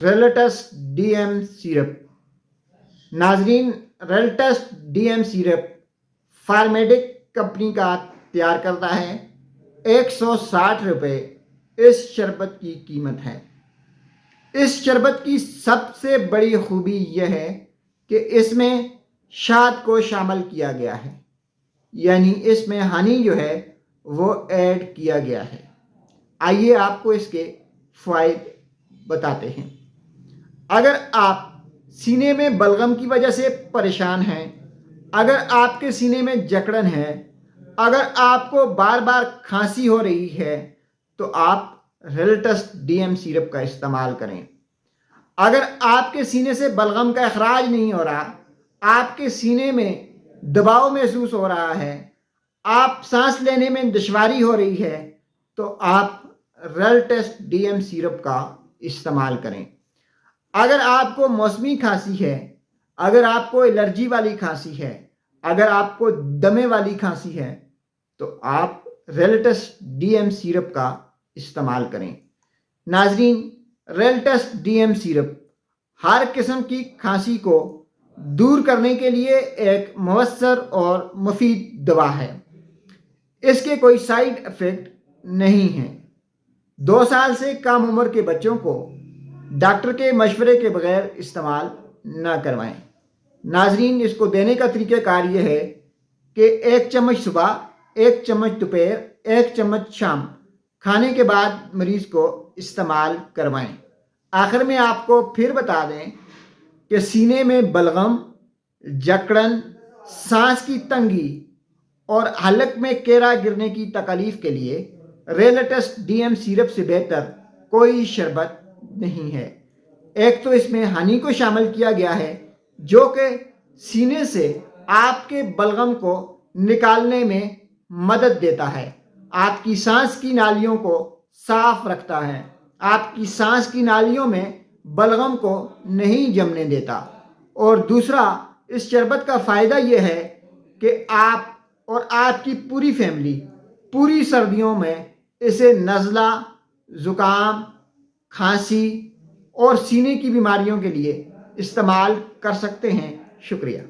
रेलेटस DM syrup. नाजरीन, रेलेटस DM syrup फार्मेडिक company का तैयार करता है। 160 रुपये इस शरबत की कीमत है। इस शरबत की सबसे बड़ी खूबी यह है कि इसमें शहद को शामिल किया गया है, यानी इसमें हनी जो है वो ऐड किया गया है। आइए आपको इसके फ़ायदे बताते हैं। अगर आप सीने में बलगम की वजह से परेशान हैं, अगर आपके सीने में जकड़न है, अगर आपको बार बार खांसी हो रही है, तो आप रेलेटस DM सिरप का इस्तेमाल करें। अगर आपके सीने से बलगम का अखराज नहीं हो रहा, आपके सीने में दबाव महसूस हो रहा है, आप सांस लेने में दुश्वारी हो रही है, तो आप रेलेटस DM सिरप का इस्तेमाल करें। अगर आपको मौसमी खांसी है, अगर आपको एलर्जी वाली खांसी है, अगर आपको दमे वाली खांसी है, तो आप रेलेटस DM सिरप का इस्तेमाल करें। नाजरीन, रेलेटस DM सिरप हर किस्म की खांसी को दूर करने के लिए एक मौसर और मुफीद दवा है। इसके कोई साइड इफ़ेक्ट नहीं हैं। 2 साल से कम उम्र के बच्चों को डॉक्टर के मशवरे के बगैर इस्तेमाल ना करवाएं। नाजरीन, इसको देने का तरीक़ाकार ये है कि 1 चम्मच सुबह, 1 चम्मच दोपहर, 1 चम्मच शाम खाने के बाद मरीज़ को इस्तेमाल करवाएं। आखिर में आपको फिर बता दें कि सीने में बलगम, जकड़न, सांस की तंगी और हलक में केरा गिरने की तकलीफ के लिए रेलेटस DM सिरप से बेहतर कोई शरबत नहीं है। एक तो इसमें हनी को शामिल किया गया है, जो कि सीने से आपके बलगम को निकालने में मदद देता है, आपकी सांस की नालियों को साफ रखता है, आपकी सांस की नालियों में बलगम को नहीं जमने देता। और दूसरा, इस शरबत का फ़ायदा यह है कि आप और आपकी पूरी फैमिली पूरी सर्दियों में इसे नज़ला, ज़ुकाम, खांसी और सीने की बीमारियों के लिए इस्तेमाल कर सकते हैं। शुक्रिया।